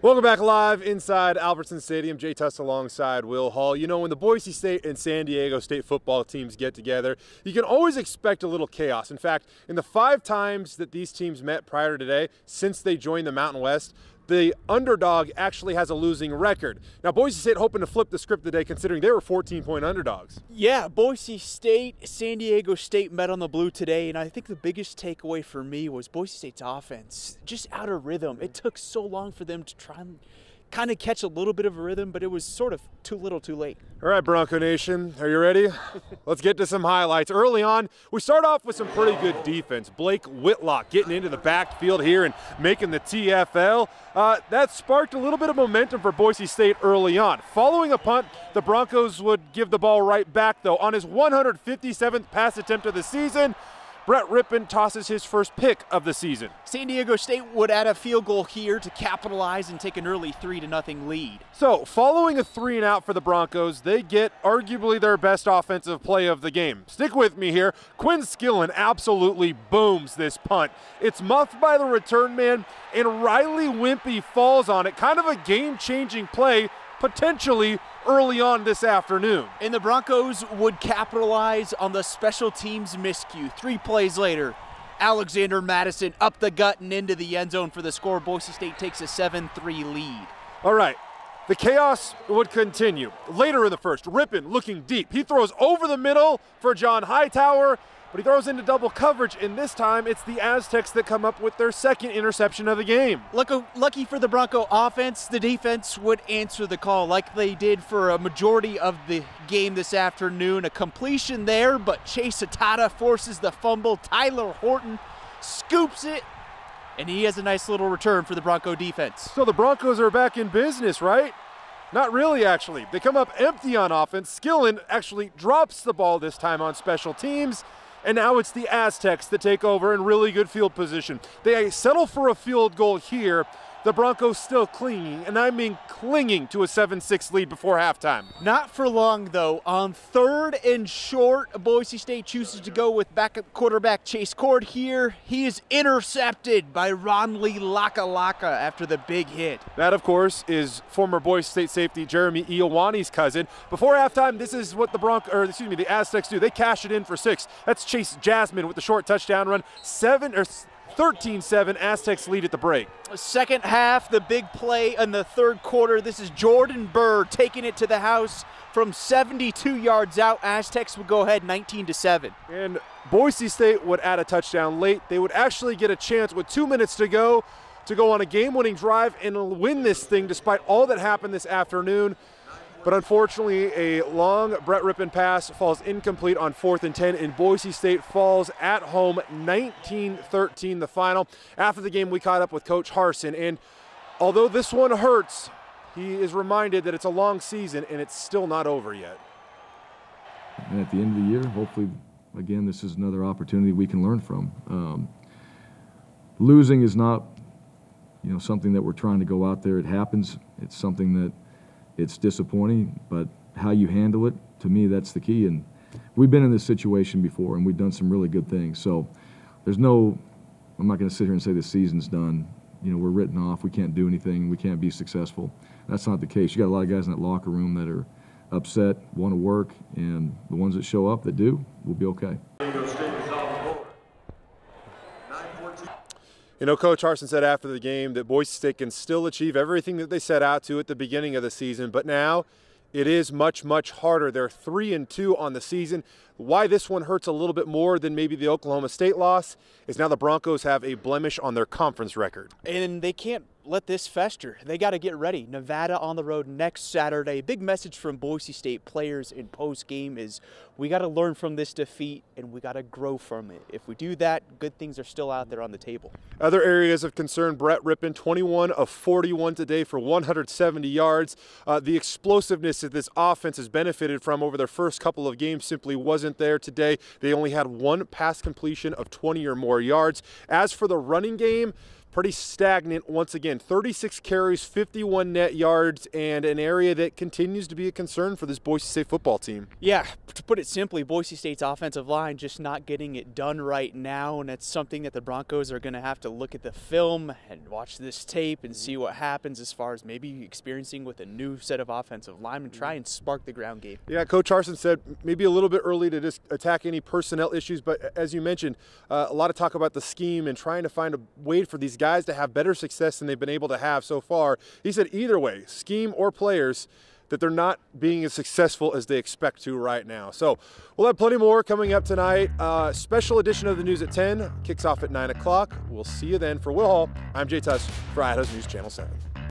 Welcome back live inside Albertsons Stadium. Jay Tuss alongside Will Hall. You know, when the Boise State and San Diego State football teams get together, you can always expect a little chaos. In fact, in the 5 times that these teams met prior to today, since they joined the Mountain West, the underdog actually has a losing record. Now, Boise State hoping to flip the script today considering they were 14-point underdogs. Yeah, Boise State, San Diego State met on the blue today, and I think the biggest takeaway for me was Boise State's offense. Just out of rhythm. It took so long for them to try and kind of catch a little bit of a rhythm, but it was sort of too little too late. All right, Bronco Nation, are you ready? Let's get to some highlights. Early on, we start off with some pretty good defense. Blake Whitlock getting into the backfield here and making the TFL. That sparked a little bit of momentum for Boise State early on. Following a punt, the Broncos would give the ball right back, though. On his 157th pass attempt of the season, Brett Rippon tosses his first pick of the season. San Diego State would add a field goal here to capitalize and take an early 3-0 lead. So, following a 3-and-out for the Broncos, they get arguably their best offensive play of the game. Stick with me here. Quinn Skillen absolutely booms this punt. It's muffed by the return man, and Riley Wimpy falls on it. Kind of a game-changing play, potentially early on this afternoon. And the Broncos would capitalize on the special teams miscue. 3 plays later, Alexander Madison up the gut and into the end zone for the score. Boise State takes a 7-3 lead. All right, the chaos would continue. Later in the first, Rippon looking deep. He throws over the middle for John Hightower, but he throws into double coverage, and this time it's the Aztecs that come up with their second interception of the game. Lucky for the Bronco offense, the defense would answer the call like they did for a majority of the game this afternoon. A completion there, but Chase Atata forces the fumble. Tyler Horton scoops it, and he has a nice little return for the Bronco defense. So the Broncos are back in business, right? Not really, actually. They come up empty on offense. Skillen actually drops the ball this time on special teams. And now it's the Aztecs that take over in really good field position. They settle for a field goal here. The Broncos still clinging, and I mean clinging to a 7-6 lead before halftime. Not for long, though. On 3rd and short, Boise State chooses to go with backup quarterback Chase Cord here. He is intercepted by Ronley Lakalaka after the big hit. That, of course, is former Boise State safety Jeremy Iowani's cousin. Before halftime, this is what the Aztecs do. They cash it in for 6. That's Chase Jasmine with the short touchdown run. 13-7, Aztecs lead at the break. Second half, the big play in the third quarter. This is Jordan Burr taking it to the house from 72 yards out. Aztecs would go ahead 19-7. And Boise State would add a touchdown late. They would actually get a chance with 2 minutes to go on a game-winning drive and win this thing despite all that happened this afternoon. But unfortunately, a long Brett Rippon pass falls incomplete on 4th and 10, and Boise State falls at home 19-13 the final. After the game, we caught up with Coach Harsin, and although this one hurts, he is reminded that it's a long season and it's still not over yet. And at the end of the year, hopefully, again, this is another opportunity we can learn from. Losing is not, something that we're trying to go out there. It happens. It's something that it's disappointing, but how you handle it, to me, that's the key. And we've been in this situation before, and we've done some really good things. So I'm not going to sit here and say the season's done. We're written off. We can't do anything. We can't be successful. That's not the case. You got a lot of guys in that locker room that are upset, want to work, and the ones that show up that do will be okay. Coach Harsin said after the game that Boise State can still achieve everything that they set out to at the beginning of the season, but now it is much, much harder. They're 3-2 on the season. Why this one hurts a little bit more than maybe the Oklahoma State loss is now the Broncos have a blemish on their conference record. And they can't let this fester. They got to get ready. Nevada on the road next Saturday. Big message from Boise State players in post-game is we got to learn from this defeat and we got to grow from it. If we do that, good things are still out there on the table. Other areas of concern, Brett Rippon, 21 of 41 today for 170 yards. The explosiveness that this offense has benefited from over their first couple of games simply wasn't there today. They only had 1 pass completion of 20 or more yards. As for the running game, pretty stagnant once again. 36 carries, 51 net yards, and an area that continues to be a concern for this Boise State football team. Yeah, to put it simply, Boise State's offensive line just not getting it done right now, and it's something that the Broncos are going to have to look at the film and watch this tape and see what happens as far as maybe experiencing with a new set of offensive linemen, try and spark the ground game. Yeah, Coach Harsin said maybe a little bit early to just attack any personnel issues, but as you mentioned, a lot of talk about the scheme and trying to find a way for these guys to have better success than they've been able to have so far. He said either way, scheme or players, that they're not being as successful as they expect to right now. So we'll have plenty more coming up tonight. Special edition of the news at 10, kicks off at 9 o'clock. We'll see you then. For Will Hall, I'm Jay Tuss for Idaho's News Channel 7.